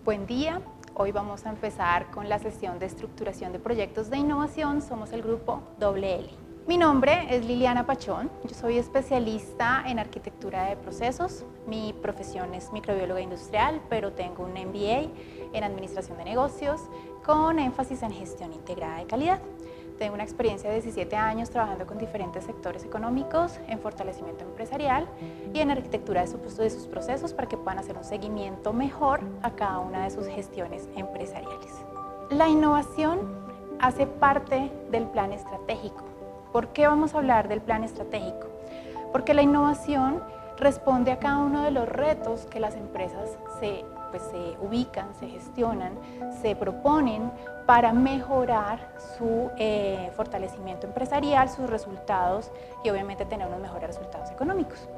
Buen día, hoy vamos a empezar con la sesión de estructuración de proyectos de innovación. Somos el grupo WL. Mi nombre es Liliana Pachón, yo soy especialista en arquitectura de procesos. Mi profesión es microbióloga industrial, pero tengo un MBA en administración de negocios con énfasis en gestión integrada de calidad. Tengo una experiencia de 17 años trabajando con diferentes sectores económicos en fortalecimiento empresarial y en arquitectura de sus procesos para que puedan hacer un seguimiento mejor a cada una de sus gestiones empresariales. La innovación hace parte del plan estratégico. ¿Por qué vamos a hablar del plan estratégico? Porque la innovación responde a cada uno de los retos que las empresas se ubican, se gestionan, se proponen para mejorar su fortalecimiento empresarial, sus resultados y obviamente tener unos mejores resultados económicos.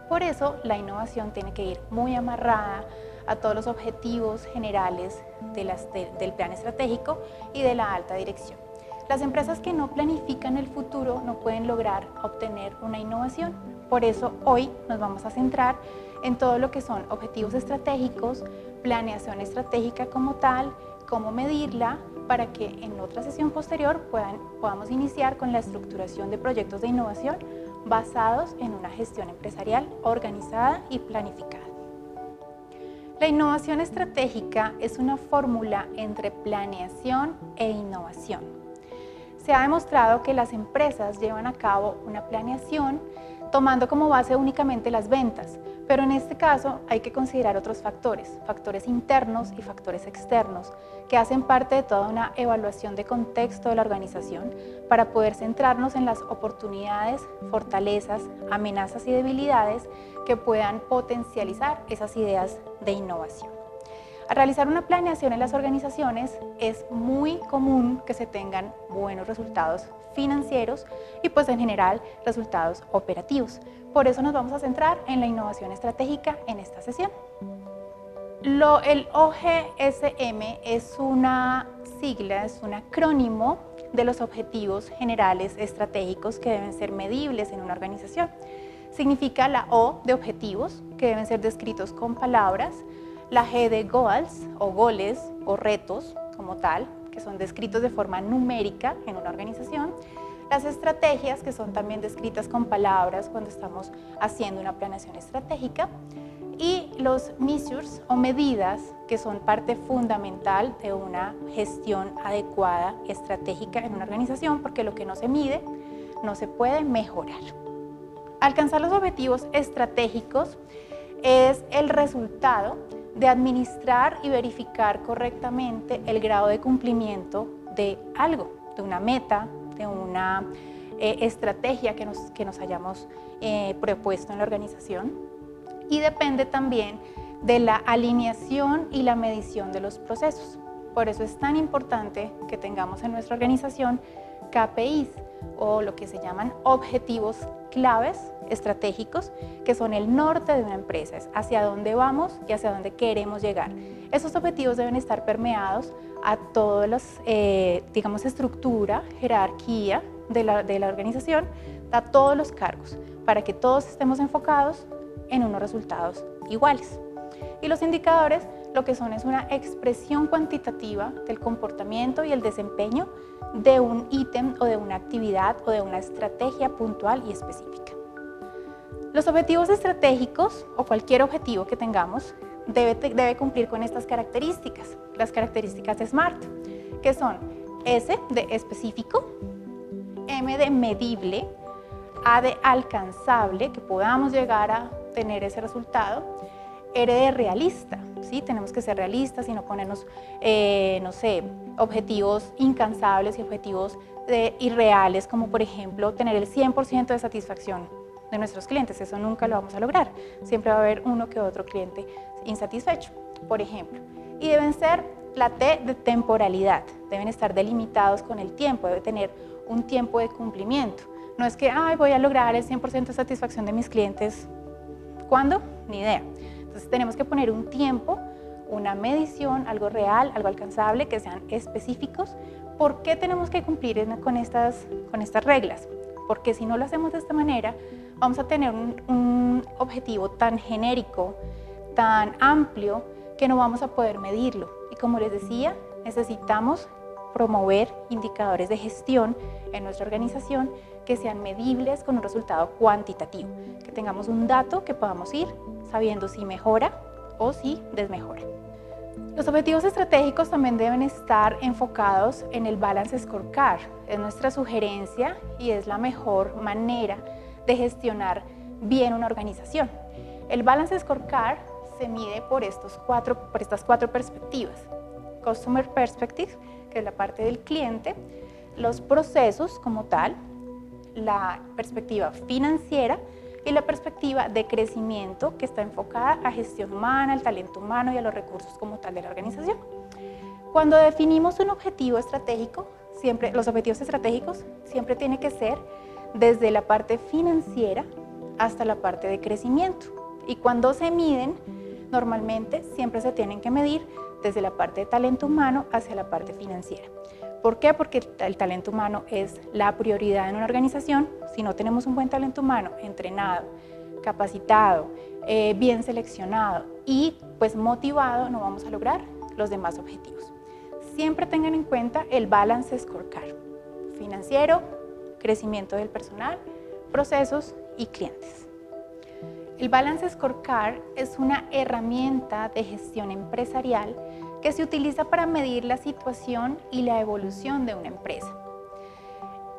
Por eso la innovación tiene que ir muy amarrada a todos los objetivos generales del plan estratégico y de la alta dirección. Las empresas que no planifican el futuro no pueden lograr obtener una innovación. Por eso hoy nos vamos a centrar en todo lo que son objetivos estratégicos, planeación estratégica como tal, cómo medirla, para que en otra sesión posterior podamos iniciar con la estructuración de proyectos de innovación basados en una gestión empresarial organizada y planificada. La innovación estratégica es una fórmula entre planeación e innovación. Se ha demostrado que las empresas llevan a cabo una planeación tomando como base únicamente las ventas, pero en este caso hay que considerar otros factores internos y factores externos, que hacen parte de toda una evaluación de contexto de la organización para poder centrarnos en las oportunidades, fortalezas, amenazas y debilidades que puedan potencializar esas ideas de innovación. Al realizar una planeación en las organizaciones es muy común que se tengan buenos resultados financieros y pues en general resultados operativos. Por eso nos vamos a centrar en la innovación estratégica en esta sesión. El OGSM es una sigla, es un acrónimo de los objetivos generales estratégicos que deben ser medibles en una organización. Significa la O de objetivos, que deben ser descritos con palabras, la G de goals o goles o retos como tal, que son descritos de forma numérica en una organización, las estrategias, que son también descritas con palabras cuando estamos haciendo una planeación estratégica, y los measures o medidas, que son parte fundamental de una gestión adecuada estratégica en una organización, porque lo que no se mide no se puede mejorar. Alcanzar los objetivos estratégicos es el resultado de administrar y verificar correctamente el grado de cumplimiento de algo, de una meta, de una estrategia que nos hayamos propuesto en la organización, y depende también de la alineación y la medición de los procesos. Por eso es tan importante que tengamos en nuestra organización KPIs, o lo que se llaman objetivos claves estratégicos, que son el norte de una empresa, es hacia dónde vamos y hacia dónde queremos llegar. Esos objetivos deben estar permeados a todas las, estructura, jerarquía de la organización, a todos los cargos, para que todos estemos enfocados en unos resultados iguales. Y los indicadores lo que son es una expresión cuantitativa del comportamiento y el desempeño de un ítem o de una actividad o de una estrategia puntual y específica. Los objetivos estratégicos o cualquier objetivo que tengamos debe cumplir con estas características, las características de SMART, que son S de específico, M de medible, A de alcanzable, que podamos llegar a tener ese resultado, R de realista, ¿sí? Tenemos que ser realistas y no ponernos, objetivos incansables y objetivos irreales, como por ejemplo tener el 100% de satisfacción de nuestros clientes. Eso nunca lo vamos a lograr. Siempre va a haber uno que otro cliente insatisfecho, por ejemplo. Y deben ser la T de temporalidad, deben estar delimitados con el tiempo, debe tener un tiempo de cumplimiento. No es que voy a lograr el 100% de satisfacción de mis clientes. ¿Cuándo? Ni idea. Entonces tenemos que poner un tiempo, una medición, algo real, algo alcanzable, que sean específicos. ¿Por qué tenemos que cumplir con estas reglas? Porque si no lo hacemos de esta manera, vamos a tener un objetivo tan genérico, tan amplio, que no vamos a poder medirlo. Y como les decía, necesitamos promover indicadores de gestión en nuestra organización que sean medibles con un resultado cuantitativo, que tengamos un dato que podamos ir sabiendo si mejora o si desmejora. Los objetivos estratégicos también deben estar enfocados en el Balance Scorecard. Es nuestra sugerencia y es la mejor manera de gestionar bien una organización. El Balance Scorecard se mide por estas cuatro perspectivas. Customer Perspective, que es la parte del cliente, los procesos como tal, la perspectiva financiera y la perspectiva de crecimiento, que está enfocada a gestión humana, al talento humano y a los recursos como tal de la organización. Cuando definimos un objetivo estratégico, los objetivos estratégicos siempre tienen que ser desde la parte financiera hasta la parte de crecimiento. Y cuando se miden, normalmente siempre se tienen que medir desde la parte de talento humano hacia la parte financiera. ¿Por qué? Porque el talento humano es la prioridad en una organización. Si no tenemos un buen talento humano entrenado, capacitado, bien seleccionado y pues motivado, no vamos a lograr los demás objetivos. Siempre tengan en cuenta el Balance Scorecard: financiero, crecimiento del personal, procesos y clientes. El Balance Scorecard es una herramienta de gestión empresarial que se utiliza para medir la situación y la evolución de una empresa.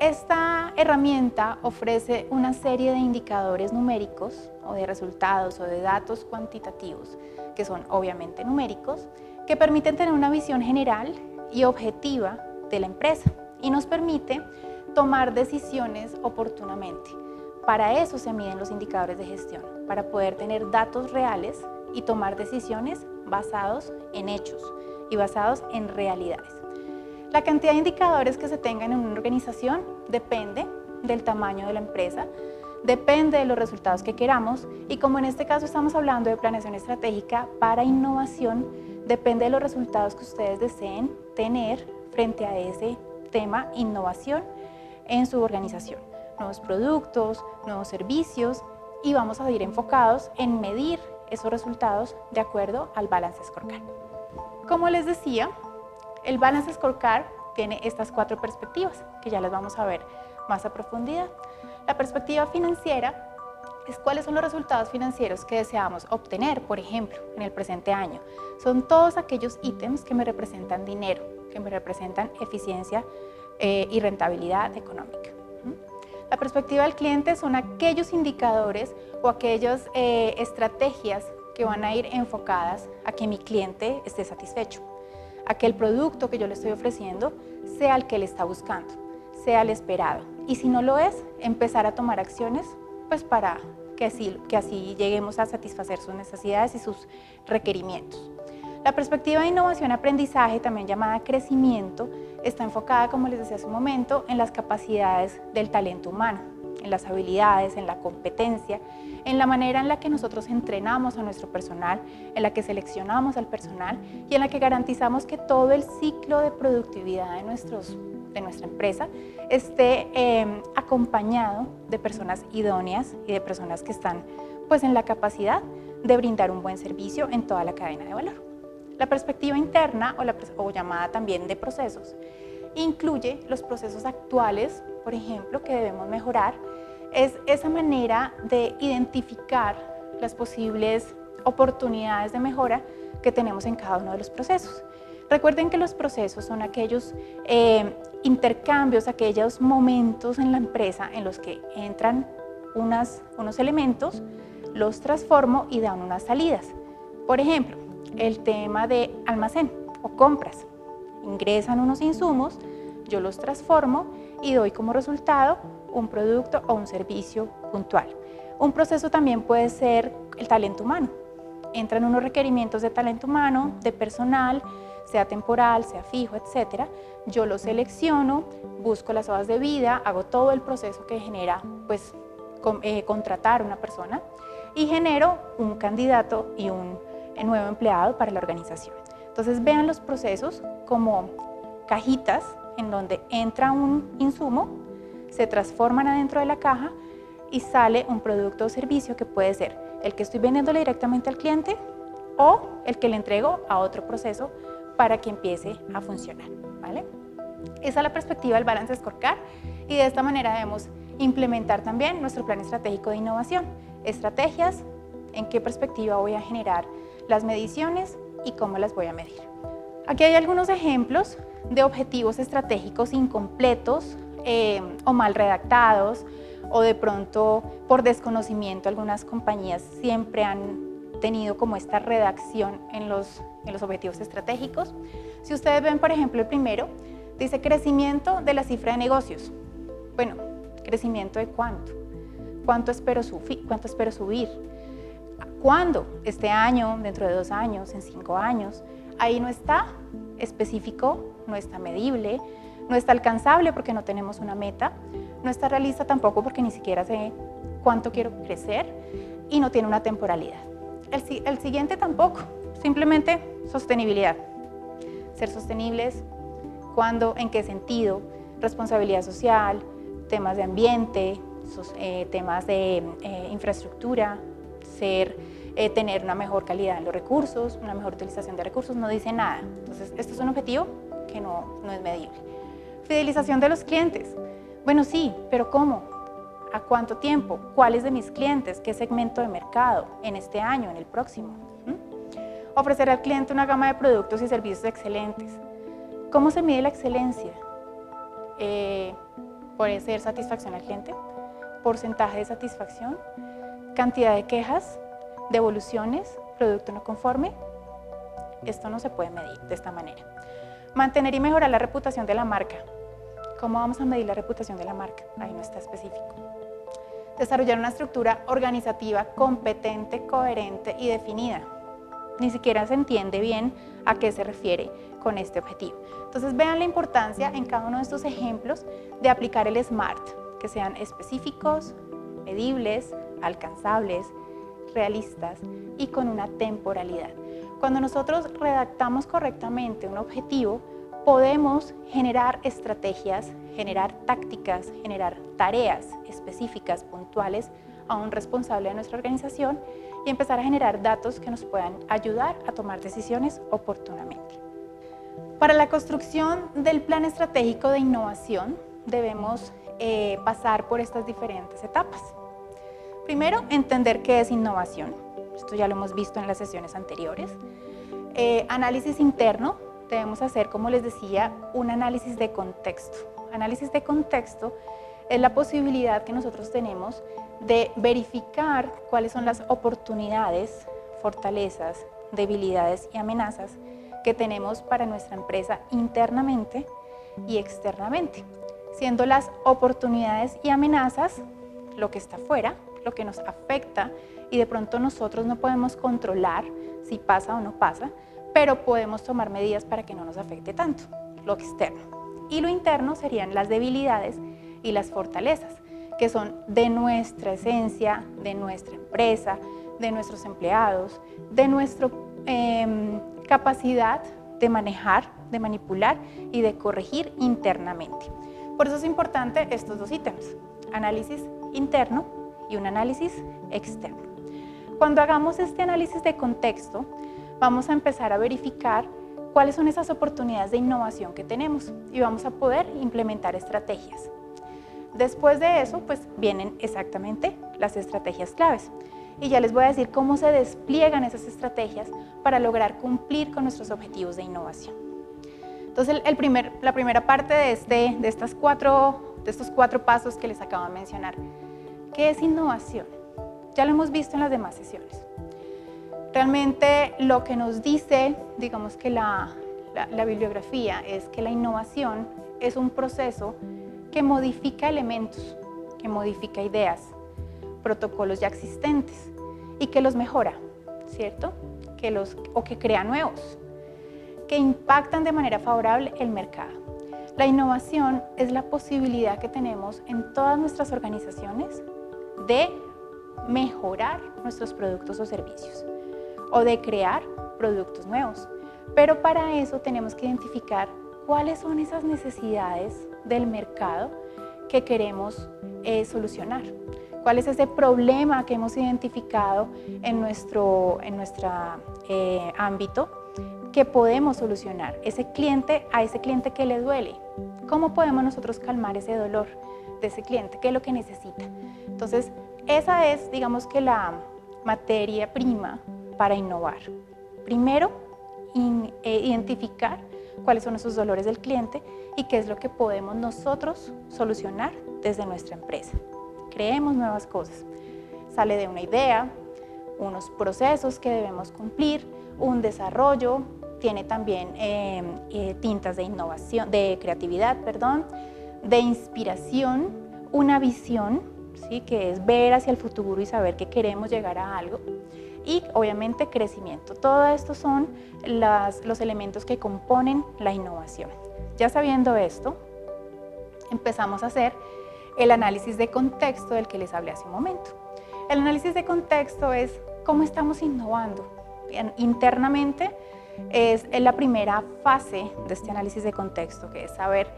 Esta herramienta ofrece una serie de indicadores numéricos o de resultados o de datos cuantitativos, que son obviamente numéricos, que permiten tener una visión general y objetiva de la empresa y nos permite tomar decisiones oportunamente. Para eso se miden los indicadores de gestión, para poder tener datos reales y tomar decisiones basados en hechos y basados en realidades. La cantidad de indicadores que se tengan en una organización depende del tamaño de la empresa, depende de los resultados que queramos y como en este caso estamos hablando de planeación estratégica para innovación, depende de los resultados que ustedes deseen tener frente a ese tema innovación en su organización. Nuevos productos, nuevos servicios y vamos a ir enfocados en medir esos resultados de acuerdo al Balance Scorecard. Como les decía, el Balance Scorecard tiene estas cuatro perspectivas que ya las vamos a ver más a profundidad. La perspectiva financiera es cuáles son los resultados financieros que deseamos obtener, por ejemplo, en el presente año. Son todos aquellos ítems que me representan dinero, que me representan eficiencia y rentabilidad económica. La perspectiva del cliente son aquellos indicadores o aquellas estrategias que van a ir enfocadas a que mi cliente esté satisfecho, a que el producto que yo le estoy ofreciendo sea el que él está buscando, sea el esperado. Y si no lo es, empezar a tomar acciones pues para que así lleguemos a satisfacer sus necesidades y sus requerimientos. La perspectiva de innovación-aprendizaje, también llamada crecimiento, está enfocada, como les decía hace un momento, en las capacidades del talento humano, en las habilidades, en la competencia, en la manera en la que nosotros entrenamos a nuestro personal, en la que seleccionamos al personal y en la que garantizamos que todo el ciclo de productividad de nuestra empresa esté acompañado de personas idóneas y de personas que están pues, en la capacidad de brindar un buen servicio en toda la cadena de valor. La perspectiva interna, o llamada también de procesos, incluye los procesos actuales, por ejemplo, que debemos mejorar. Es esa manera de identificar las posibles oportunidades de mejora que tenemos en cada uno de los procesos. Recuerden que los procesos son aquellos intercambios, aquellos momentos en la empresa en los que entran unos elementos, los transformo y dan unas salidas. Por ejemplo, el tema de almacén o compras. Ingresan unos insumos, yo los transformo y doy como resultado un producto o un servicio puntual. Un proceso también puede ser el talento humano. Entran unos requerimientos de talento humano, de personal, sea temporal, sea fijo, etc. Yo los selecciono, busco las hojas de vida, hago todo el proceso que genera pues, contratar a una persona y genero un candidato y un nuevo empleado para la organización. Entonces vean los procesos como cajitas en donde entra un insumo, se transforman adentro de la caja y sale un producto o servicio que puede ser el que estoy vendiéndole directamente al cliente o el que le entrego a otro proceso para que empiece a funcionar, ¿vale? Esa es la perspectiva del Balance Scorecard y de esta manera debemos implementar también nuestro plan estratégico de innovación. Estrategias, en qué perspectiva voy a generar las mediciones y cómo las voy a medir. Aquí hay algunos ejemplos de objetivos estratégicos incompletos o mal redactados, o de pronto por desconocimiento algunas compañías siempre han tenido como esta redacción en los objetivos estratégicos. Si ustedes ven, por ejemplo, el primero, dice crecimiento de la cifra de negocios. Bueno, ¿crecimiento de cuánto? ¿Cuánto espero subir? ¿Cuándo? ¿Este año? ¿Dentro de 2 años? ¿En 5 años? Ahí no está específico, no está medible, no está alcanzable porque no tenemos una meta, no está realista tampoco porque ni siquiera sé cuánto quiero crecer y no tiene una temporalidad. El siguiente tampoco, simplemente sostenibilidad. Ser sostenibles, ¿cuándo? ¿En qué sentido? Responsabilidad social, temas de ambiente, temas de infraestructura, tener una mejor calidad en los recursos, una mejor utilización de recursos, no dice nada. Entonces, esto es un objetivo que no es medible. Fidelización de los clientes. Bueno, sí, pero ¿cómo? ¿A cuánto tiempo? ¿Cuáles de mis clientes? ¿Qué segmento de mercado? ¿En este año? ¿En el próximo? Ofrecer al cliente una gama de productos y servicios excelentes. ¿Cómo se mide la excelencia? ¿Puede ser satisfacción al cliente? ¿Porcentaje de satisfacción? ¿Cantidad de quejas? ¿Devoluciones? ¿Producto no conforme? Esto no se puede medir de esta manera. Mantener y mejorar la reputación de la marca. ¿Cómo vamos a medir la reputación de la marca? Ahí no está específico. Desarrollar una estructura organizativa competente, coherente y definida. Ni siquiera se entiende bien a qué se refiere con este objetivo. Entonces vean la importancia en cada uno de estos ejemplos de aplicar el SMART, que sean específicos, medibles, alcanzables, realistas y con una temporalidad. Cuando nosotros redactamos correctamente un objetivo, podemos generar estrategias, generar tácticas, generar tareas específicas, puntuales a un responsable de nuestra organización y empezar a generar datos que nos puedan ayudar a tomar decisiones oportunamente. Para la construcción del plan estratégico de innovación debemos pasar por estas diferentes etapas. Primero, entender qué es innovación. Esto ya lo hemos visto en las sesiones anteriores. Análisis interno. Debemos hacer, como les decía, un análisis de contexto. Análisis de contexto es la posibilidad que nosotros tenemos de verificar cuáles son las oportunidades, fortalezas, debilidades y amenazas que tenemos para nuestra empresa internamente y externamente, siendo las oportunidades y amenazas lo que está afuera, lo que nos afecta y de pronto nosotros no podemos controlar si pasa o no pasa, pero podemos tomar medidas para que no nos afecte tanto, lo externo. Y lo interno serían las debilidades y las fortalezas, que son de nuestra esencia, de nuestra empresa, de nuestros empleados, de nuestra capacidad de manejar, de manipular y de corregir internamente. Por eso es importante estos dos ítems, análisis interno y un análisis externo. Cuando hagamos este análisis de contexto, vamos a empezar a verificar cuáles son esas oportunidades de innovación que tenemos y vamos a poder implementar estrategias. Después de eso, pues vienen exactamente las estrategias claves. Y ya les voy a decir cómo se despliegan esas estrategias para lograr cumplir con nuestros objetivos de innovación. Entonces, la primera parte de estos cuatro pasos que les acabo de mencionar. ¿Qué es innovación? Ya lo hemos visto en las demás sesiones. Realmente lo que nos dice, digamos que la bibliografía, es que la innovación es un proceso que modifica elementos, que modifica ideas, protocolos ya existentes y que los mejora, ¿cierto? O que crea nuevos, que impactan de manera favorable el mercado. La innovación es la posibilidad que tenemos en todas nuestras organizaciones de mejorar nuestros productos o servicios o de crear productos nuevos. Pero para eso tenemos que identificar cuáles son esas necesidades del mercado que queremos solucionar. ¿Cuál es ese problema que hemos identificado en nuestra ámbito que podemos solucionar. A ese cliente que le duele, ¿cómo podemos nosotros calmar ese dolor de ese cliente? ¿Qué es lo que necesita? Entonces, esa es, digamos que la materia prima para innovar. Primero, identificar cuáles son esos dolores del cliente y qué es lo que podemos nosotros solucionar desde nuestra empresa. Creemos nuevas cosas. Sale de una idea, unos procesos que debemos cumplir, un desarrollo, tiene también tintas de innovación, de creatividad, perdón, de inspiración, una visión, ¿sí? Que es ver hacia el futuro y saber que queremos llegar a algo, y obviamente crecimiento. Todo esto son los elementos que componen la innovación. Ya sabiendo esto, empezamos a hacer el análisis de contexto del que les hablé hace un momento. El análisis de contexto es cómo estamos innovando. Internamente es la primera fase de este análisis de contexto, que es saber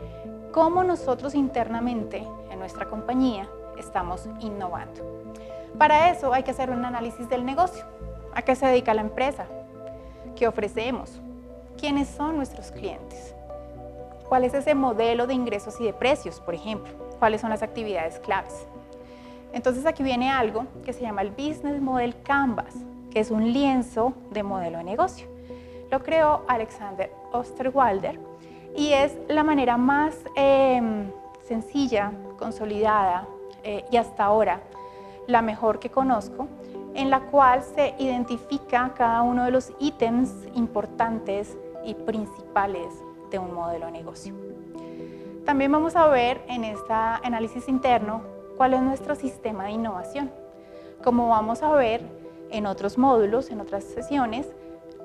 cómo nosotros internamente en nuestra compañía estamos innovando. Para eso hay que hacer un análisis del negocio. ¿A qué se dedica la empresa? ¿Qué ofrecemos? ¿Quiénes son nuestros clientes? ¿Cuál es ese modelo de ingresos y de precios, por ejemplo? ¿Cuáles son las actividades claves? Entonces aquí viene algo que se llama el Business Model Canvas, que es un lienzo de modelo de negocio. Lo creó Alexander Osterwalder y es la manera más sencilla, consolidada y hasta ahora la mejor que conozco, en la cual se identifica cada uno de los ítems importantes y principales de un modelo de negocio. También vamos a ver en este análisis interno cuál es nuestro sistema de innovación. Como vamos a ver en otros módulos, en otras sesiones,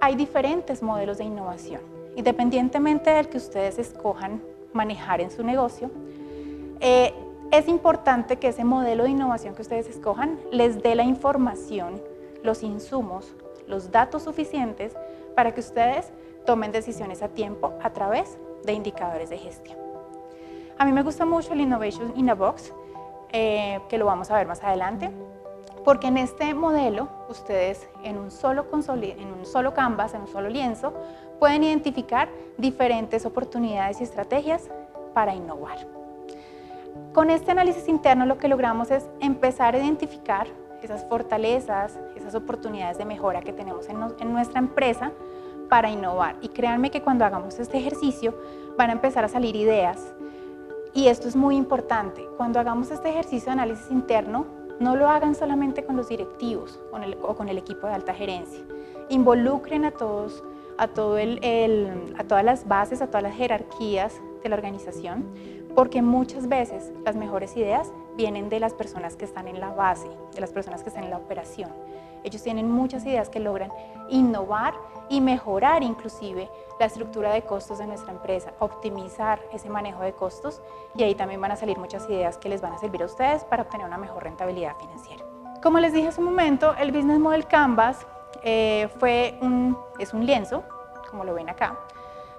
hay diferentes modelos de innovación. Independientemente del que ustedes escojan manejar en su negocio, es importante que ese modelo de innovación que ustedes escojan les dé la información, los insumos, los datos suficientes para que ustedes tomen decisiones a tiempo a través de indicadores de gestión. A mí me gusta mucho el Innovation in a Box, que lo vamos a ver más adelante, porque en este modelo ustedes en un solo canvas, en un solo lienzo, pueden identificar diferentes oportunidades y estrategias para innovar. Con este análisis interno lo que logramos es empezar a identificar esas fortalezas, esas oportunidades de mejora que tenemos en nuestra empresa para innovar. Y créanme que cuando hagamos este ejercicio van a empezar a salir ideas. Y esto es muy importante. Cuando hagamos este ejercicio de análisis interno, no lo hagan solamente con los directivos o con el equipo de alta gerencia. Involucren a todas las bases, a todas las jerarquías de la organización, porque muchas veces las mejores ideas vienen de las personas que están en la base, de las personas que están en la operación. Ellos tienen muchas ideas que logran innovar y mejorar inclusive la estructura de costos de nuestra empresa, optimizar ese manejo de costos, y ahí también van a salir muchas ideas que les van a servir a ustedes para obtener una mejor rentabilidad financiera. Como les dije hace un momento, el Business Model Canvas es un lienzo, como lo ven acá,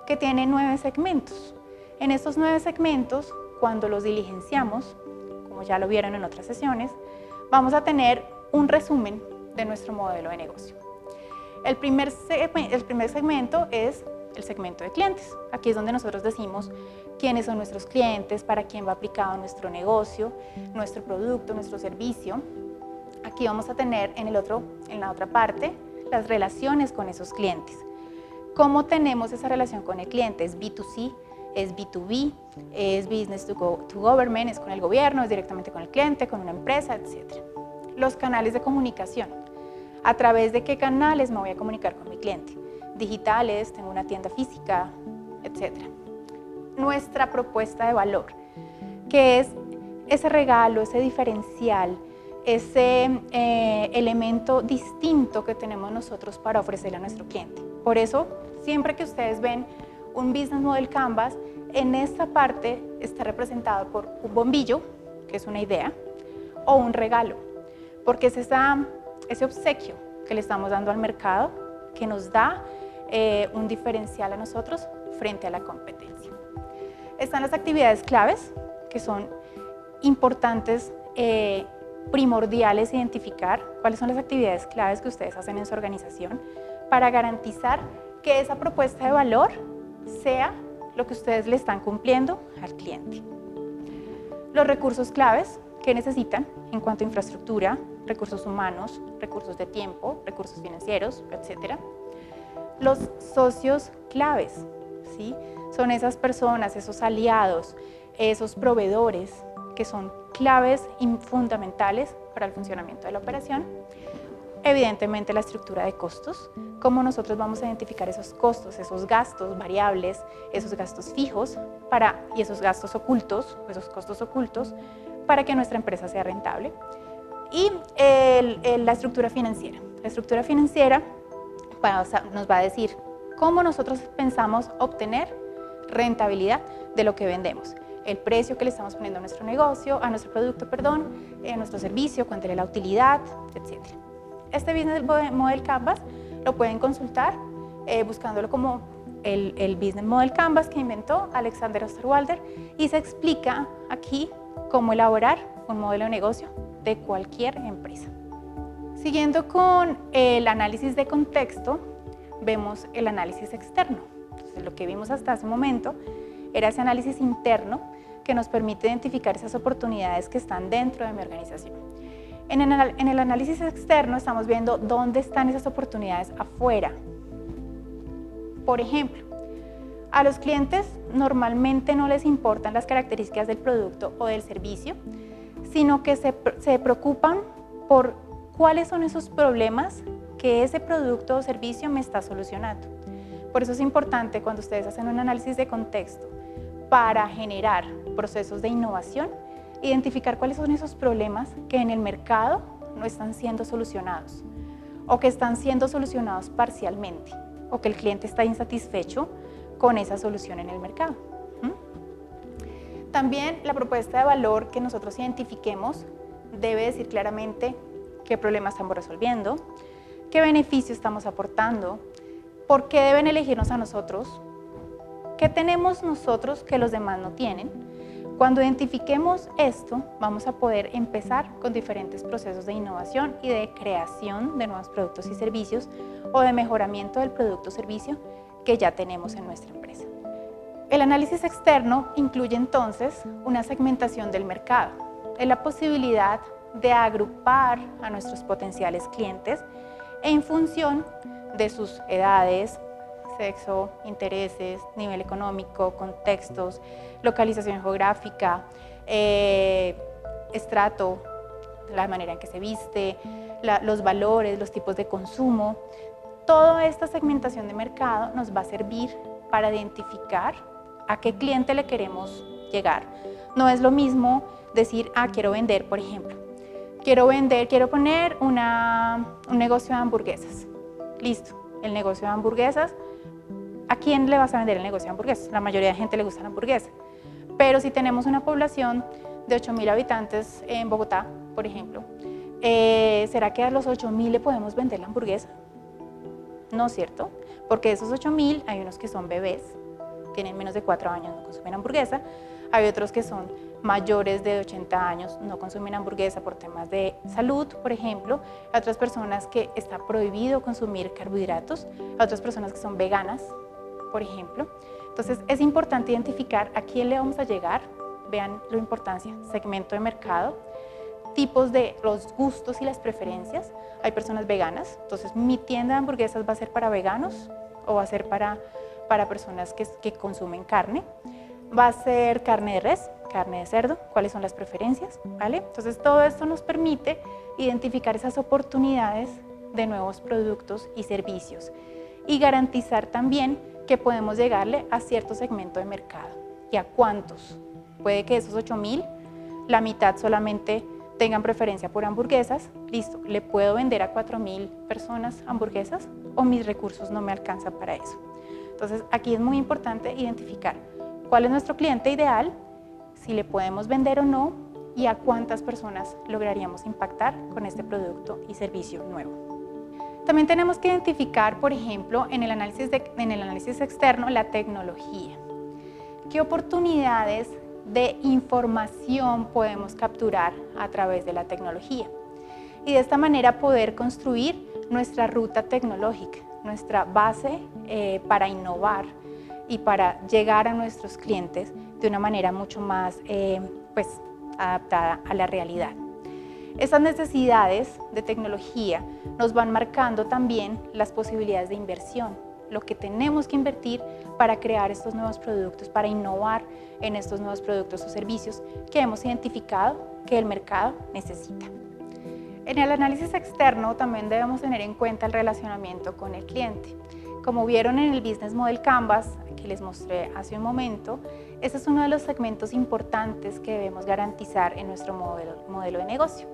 que tiene 9 segmentos. En estos 9 segmentos, cuando los diligenciamos, como ya lo vieron en otras sesiones, vamos a tener un resumen de nuestro modelo de negocio. El primer segmento es el segmento de clientes. Aquí es donde nosotros decimos quiénes son nuestros clientes, para quién va aplicado nuestro negocio, nuestro producto, nuestro servicio. Aquí vamos a tener en la otra parte las relaciones con esos clientes. ¿Cómo tenemos esa relación con el cliente? ¿Es B2C? ¿Es B2B? ¿Es business to government? ¿Es con el gobierno? ¿Es directamente con el cliente, con una empresa, etcétera? Los canales de comunicación. ¿A través de qué canales me voy a comunicar con mi cliente? Digitales, tengo una tienda física, etcétera. Nuestra propuesta de valor, que es ese regalo, ese diferencial, ese elemento distinto que tenemos nosotros para ofrecerle a nuestro cliente. Por eso, siempre que ustedes ven un Business Model Canvas, en esta parte está representado por un bombillo, que es una idea, o un regalo, porque es ese obsequio que le estamos dando al mercado que nos da un diferencial a nosotros frente a la competencia. Están las actividades claves, que son importantes, primordiales identificar cuáles son las actividades claves que ustedes hacen en su organización para garantizar que esa propuesta de valor sea lo que ustedes le están cumpliendo al cliente. Los recursos claves que necesitan en cuanto a infraestructura, recursos humanos, recursos de tiempo, recursos financieros, etc. Los socios claves, ¿sí? Son esas personas, esos aliados, esos proveedores que son claves y fundamentales para el funcionamiento de la operación. Evidentemente la estructura de costos, cómo nosotros vamos a identificar esos costos, esos gastos variables, esos gastos fijos y esos gastos ocultos, esos costos ocultos, para que nuestra empresa sea rentable. Y la estructura financiera. La estructura financiera nos va a decir cómo nosotros pensamos obtener rentabilidad de lo que vendemos. El precio que le estamos poniendo a nuestro negocio, a nuestro producto, a nuestro servicio, cuánto es la utilidad, etc. Este Business Model Canvas lo pueden consultar buscándolo como el Business Model Canvas que inventó Alexander Osterwalder, y se explica aquí cómo elaborar un modelo de negocio de cualquier empresa. Siguiendo con el análisis de contexto, vemos el análisis externo. Entonces, lo que vimos hasta hace un momento era ese análisis interno que nos permite identificar esas oportunidades que están dentro de mi organización. En el análisis externo estamos viendo dónde están esas oportunidades afuera. Por ejemplo, a los clientes normalmente no les importan las características del producto o del servicio, sino que se preocupan por cuáles son esos problemas que ese producto o servicio me está solucionando. Por eso es importante cuando ustedes hacen un análisis de contexto para generar procesos de innovación, identificar cuáles son esos problemas que en el mercado no están siendo solucionados o que están siendo solucionados parcialmente o que el cliente está insatisfecho con esa solución en el mercado. También la propuesta de valor que nosotros identifiquemos debe decir claramente qué problemas estamos resolviendo, qué beneficio estamos aportando, por qué deben elegirnos a nosotros, qué tenemos nosotros que los demás no tienen. Cuando identifiquemos esto, vamos a poder empezar con diferentes procesos de innovación y de creación de nuevos productos y servicios o de mejoramiento del producto o servicio que ya tenemos en nuestra empresa. El análisis externo incluye entonces una segmentación del mercado. Es la posibilidad de agrupar a nuestros potenciales clientes en función de sus edades, sexo, intereses, nivel económico, contextos, localización geográfica, estrato, la manera en que se viste, los valores, los tipos de consumo. Toda esta segmentación de mercado nos va a servir para identificar a qué cliente le queremos llegar. No es lo mismo decir, quiero vender, por ejemplo, quiero poner un negocio de hamburguesas. Listo, el negocio de hamburguesas. ¿A quién le vas a vender el negocio de hamburguesas? La mayoría de gente le gusta la hamburguesa. Pero si tenemos una población de 8.000 habitantes en Bogotá, por ejemplo, ¿será que a los 8.000 le podemos vender la hamburguesa? No, ¿cierto? Porque de esos 8.000 hay unos que son bebés, tienen menos de 4 años, no consumen hamburguesa. Hay otros que son mayores de 80 años, no consumen hamburguesa por temas de salud, por ejemplo. Hay otras personas que está prohibido consumir carbohidratos. Hay otras personas que son veganas, por ejemplo. Entonces es importante identificar a quién le vamos a llegar. Vean la importancia, segmento de mercado, tipos de los gustos y las preferencias. Hay personas veganas, entonces mi tienda de hamburguesas va a ser para veganos o va a ser para personas que consumen carne. Va a ser carne de res, carne de cerdo, cuáles son las preferencias, ¿vale? Entonces todo esto nos permite identificar esas oportunidades de nuevos productos y servicios y garantizar también que podemos llegarle a cierto segmento de mercado. ¿Y a cuántos? Puede que esos 8.000, la mitad solamente tengan preferencia por hamburguesas. Listo, ¿le puedo vender a 4.000 personas hamburguesas o mis recursos no me alcanzan para eso? Entonces aquí es muy importante identificar cuál es nuestro cliente ideal, si le podemos vender o no y a cuántas personas lograríamos impactar con este producto y servicio nuevo. También tenemos que identificar, por ejemplo, en el análisis externo, la tecnología. ¿Qué oportunidades de información podemos capturar a través de la tecnología? Y de esta manera poder construir nuestra ruta tecnológica, nuestra base para innovar y para llegar a nuestros clientes de una manera mucho más adaptada a la realidad. Estas necesidades de tecnología nos van marcando también las posibilidades de inversión, lo que tenemos que invertir para crear estos nuevos productos, para innovar en estos nuevos productos o servicios que hemos identificado que el mercado necesita. En el análisis externo también debemos tener en cuenta el relacionamiento con el cliente. Como vieron en el Business Model Canvas que les mostré hace un momento, este es uno de los segmentos importantes que debemos garantizar en nuestro modelo de negocio.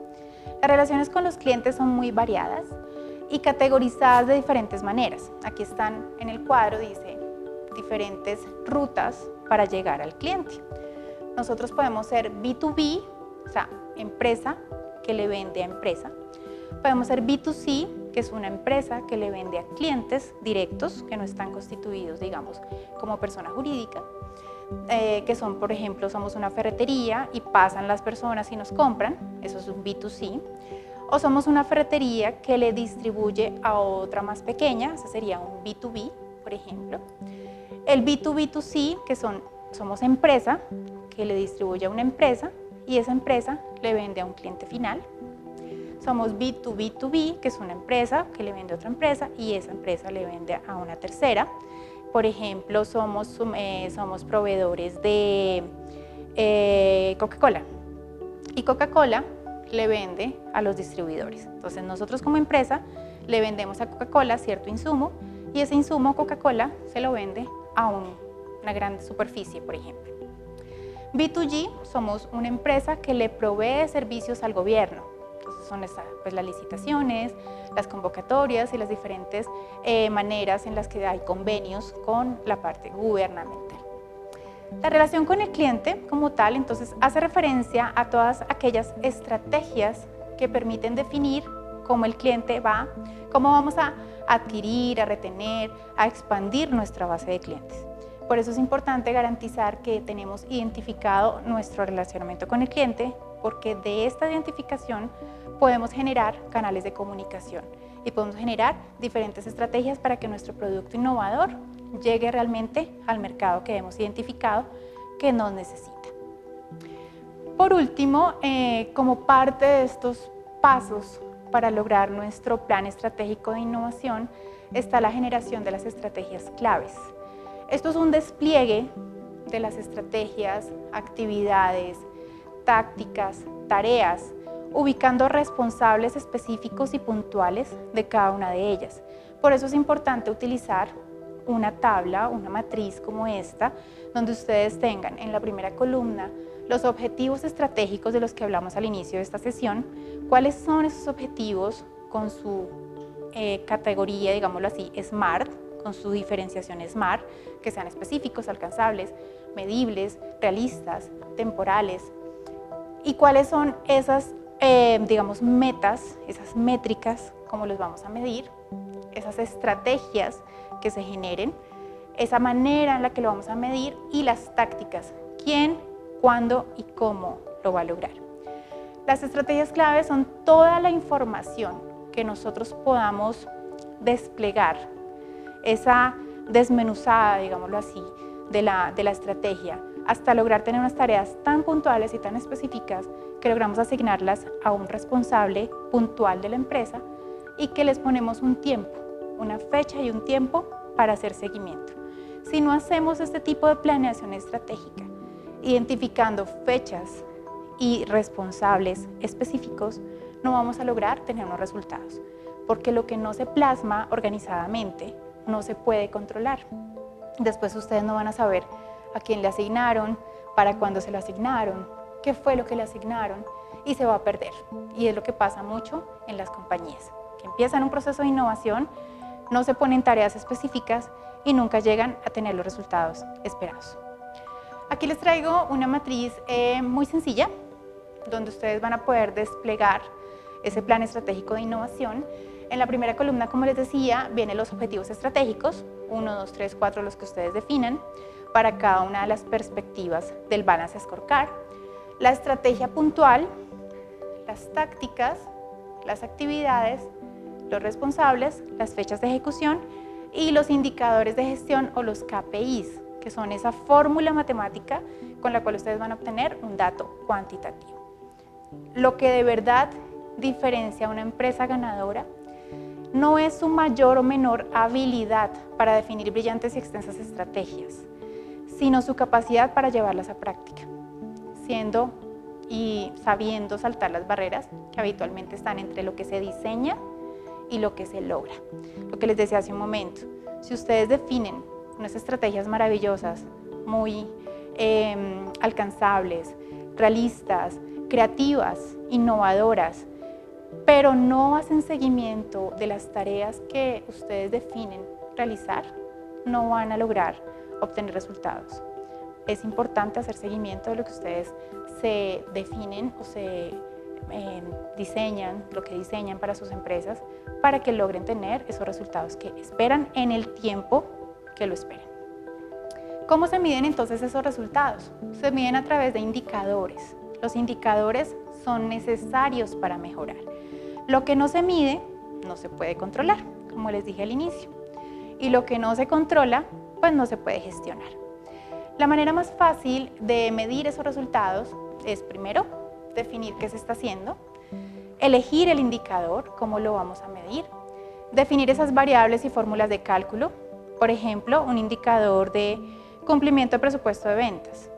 Las relaciones con los clientes son muy variadas y categorizadas de diferentes maneras. Aquí están en el cuadro, dice, diferentes rutas para llegar al cliente. Nosotros podemos ser B2B, o sea, empresa que le vende a empresa. Podemos ser B2C, que es una empresa que le vende a clientes directos que no están constituidos, digamos, como persona jurídica, que son, por ejemplo, somos una ferretería y pasan las personas y nos compran, eso es un B2C. O somos una ferretería que le distribuye a otra más pequeña, ese sería un B2B, por ejemplo. El B2B2C, que somos empresa que le distribuye a una empresa y esa empresa le vende a un cliente final. Somos B2B2B, que es una empresa que le vende a otra empresa y esa empresa le vende a una tercera. Por ejemplo, somos proveedores de Coca-Cola y Coca-Cola le vende a los distribuidores. Entonces nosotros como empresa le vendemos a Coca-Cola cierto insumo y ese insumo Coca-Cola se lo vende a una gran superficie, por ejemplo. B2G, somos una empresa que le provee servicios al gobierno. Entonces son las licitaciones, las convocatorias y las diferentes maneras en las que hay convenios con la parte gubernamental. La relación con el cliente como tal, entonces, hace referencia a todas aquellas estrategias que permiten definir cómo el cliente va, cómo vamos a adquirir, a retener, a expandir nuestra base de clientes. Por eso es importante garantizar que tenemos identificado nuestro relacionamiento con el cliente, porque de esta identificación podemos generar canales de comunicación y podemos generar diferentes estrategias para que nuestro producto innovador llegue realmente al mercado que hemos identificado que nos necesita. Por último, como parte de estos pasos para lograr nuestro plan estratégico de innovación está la generación de las estrategias claves. Esto es un despliegue de las estrategias, actividades, tácticas, tareas, ubicando responsables específicos y puntuales de cada una de ellas. Por eso es importante utilizar una tabla, una matriz como esta, donde ustedes tengan en la primera columna los objetivos estratégicos de los que hablamos al inicio de esta sesión, cuáles son esos objetivos con su categoría, digámoslo así, SMART, con su diferenciación SMART, que sean específicos, alcanzables, medibles, realistas, temporales, y cuáles son esas, metas, esas métricas, cómo los vamos a medir, esas estrategias que se generen, esa manera en la que lo vamos a medir y las tácticas, quién, cuándo y cómo lo va a lograr. Las estrategias claves son toda la información que nosotros podamos desplegar, esa desmenuzada, digámoslo así, de la estrategia, hasta lograr tener unas tareas tan puntuales y tan específicas que logramos asignarlas a un responsable puntual de la empresa y que les ponemos un tiempo, una fecha y un tiempo para hacer seguimiento. Si no hacemos este tipo de planeación estratégica, identificando fechas y responsables específicos, no vamos a lograr tener unos resultados, porque lo que no se plasma organizadamente no se puede controlar. Después ustedes no van a saber a quién le asignaron, para cuándo se lo asignaron, qué fue lo que le asignaron y se va a perder. Y es lo que pasa mucho en las compañías, que empiezan un proceso de innovación, no se ponen tareas específicas y nunca llegan a tener los resultados esperados. Aquí les traigo una matriz muy sencilla, donde ustedes van a poder desplegar ese plan estratégico de innovación. En la primera columna, como les decía, vienen los objetivos estratégicos, 1, 2, 3, 4, los que ustedes definan, para cada una de las perspectivas del Balance Scorecard. La estrategia puntual, las tácticas, las actividades, los responsables, las fechas de ejecución y los indicadores de gestión o los KPIs, que son esa fórmula matemática con la cual ustedes van a obtener un dato cuantitativo. Lo que de verdad diferencia a una empresa ganadora no es su mayor o menor habilidad para definir brillantes y extensas estrategias, sino su capacidad para llevarlas a práctica, siendo y sabiendo saltar las barreras que habitualmente están entre lo que se diseña y lo que se logra. Lo que les decía hace un momento, si ustedes definen unas estrategias maravillosas, muy alcanzables, realistas, creativas, innovadoras, pero no hacen seguimiento de las tareas que ustedes definen realizar, no van a lograr obtener resultados. Es importante hacer seguimiento de lo que ustedes se definen o se diseñan, lo que diseñan para sus empresas, para que logren tener esos resultados que esperan en el tiempo que lo esperen. ¿Cómo se miden entonces esos resultados? Se miden a través de indicadores. Los indicadores son necesarios para mejorar. Lo que no se mide no se puede controlar, como les dije al inicio. Y lo que no se controla, pues no se puede gestionar. La manera más fácil de medir esos resultados es, primero, definir qué se está haciendo, elegir el indicador, cómo lo vamos a medir, definir esas variables y fórmulas de cálculo. Por ejemplo, un indicador de cumplimiento de presupuesto de ventas,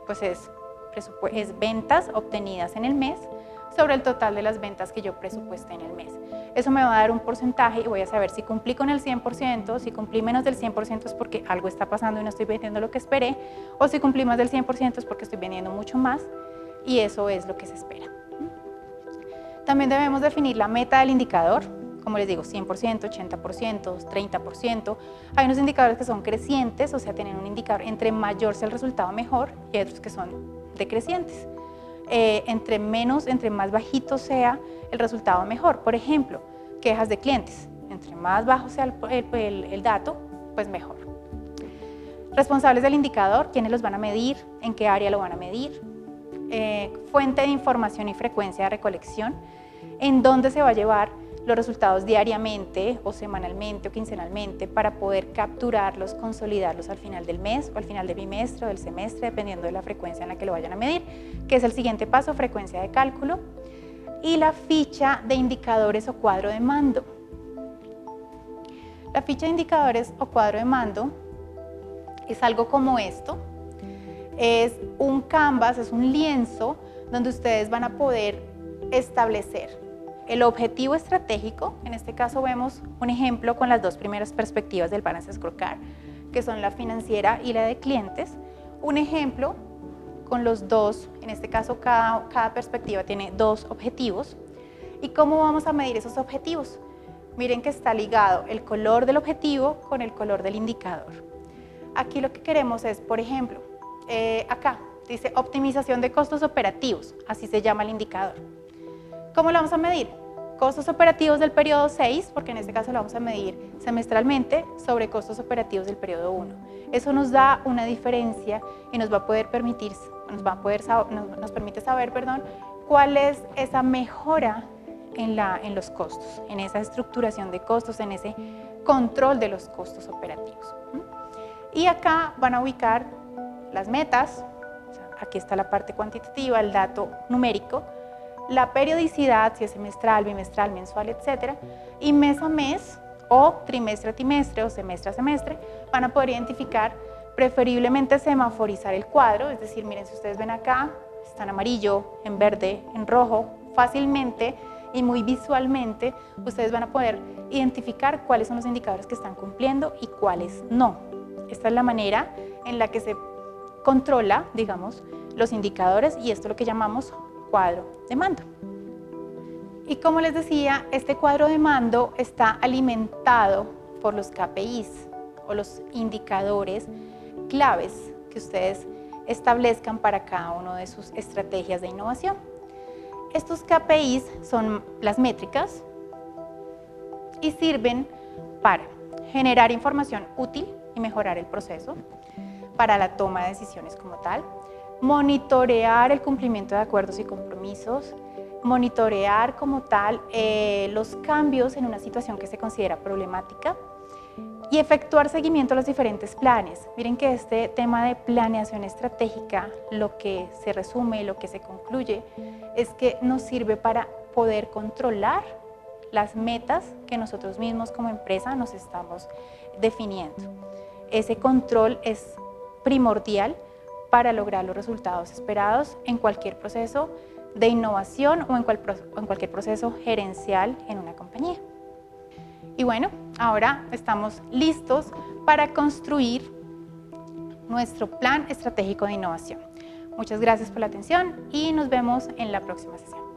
pues es ventas obtenidas en el mes sobre el total de las ventas que yo presupuesté en el mes. Eso me va a dar un porcentaje y voy a saber si cumplí con el 100%, si cumplí menos del 100% es porque algo está pasando y no estoy vendiendo lo que esperé, o si cumplí más del 100% es porque estoy vendiendo mucho más y eso es lo que se espera. También debemos definir la meta del indicador, como les digo, 100%, 80%, 30%. Hay unos indicadores que son crecientes, o sea, tienen un indicador, entre mayor sea el resultado mejor, y hay otros que son decrecientes. Entre más bajito sea el resultado mejor. Por ejemplo, quejas de clientes. Entre más bajo sea el dato, pues mejor. Responsables del indicador, quiénes los van a medir, en qué área lo van a medir. Fuente de información y frecuencia de recolección, en dónde se va a llevar los resultados diariamente o semanalmente o quincenalmente para poder capturarlos, consolidarlos al final del mes o al final del bimestre o del semestre, dependiendo de la frecuencia en la que lo vayan a medir, que es el siguiente paso, frecuencia de cálculo, y la ficha de indicadores o cuadro de mando. La ficha de indicadores o cuadro de mando es algo como esto, es un canvas, es un lienzo donde ustedes van a poder establecer el objetivo estratégico. En este caso vemos un ejemplo con las dos primeras perspectivas del Balance Scorecard, que son la financiera y la de clientes. Un ejemplo con los dos, en este caso cada perspectiva tiene dos objetivos. ¿Y cómo vamos a medir esos objetivos? Miren que está ligado el color del objetivo con el color del indicador. Aquí lo que queremos es, por ejemplo, acá dice optimización de costos operativos, así se llama el indicador. ¿Cómo lo vamos a medir? Costos operativos del periodo 6, porque en este caso lo vamos a medir semestralmente, sobre costos operativos del periodo 1. Eso nos da una diferencia y nos permite saber, cuál es esa mejora en los costos, en esa estructuración de costos, en ese control de los costos operativos. Y acá van a ubicar las metas, aquí está la parte cuantitativa, el dato numérico, la periodicidad, si es semestral, bimestral, mensual, etc. Y mes a mes, o trimestre a trimestre, o semestre a semestre, van a poder identificar, preferiblemente semaforizar el cuadro, es decir, miren, si ustedes ven acá, está en amarillo, en verde, en rojo, fácilmente y muy visualmente, ustedes van a poder identificar cuáles son los indicadores que están cumpliendo y cuáles no. Esta es la manera en la que se controla, digamos, los indicadores, y esto es lo que llamamos cuadro de mando. Y como les decía, este cuadro de mando está alimentado por los KPIs o los indicadores claves que ustedes establezcan para cada una de sus estrategias de innovación. Estos KPIs son las métricas y sirven para generar información útil y mejorar el proceso, para la toma de decisiones como tal, monitorear el cumplimiento de acuerdos y compromisos, monitorear como tal los cambios en una situación que se considera problemática y efectuar seguimiento a los diferentes planes. Miren que este tema de planeación estratégica, lo que se resume, lo que se concluye, es que nos sirve para poder controlar las metas que nosotros mismos como empresa nos estamos definiendo. Ese control es primordial para lograr los resultados esperados en cualquier proceso de innovación o en cualquier proceso gerencial en una compañía. Y bueno, ahora estamos listos para construir nuestro plan estratégico de innovación. Muchas gracias por la atención y nos vemos en la próxima sesión.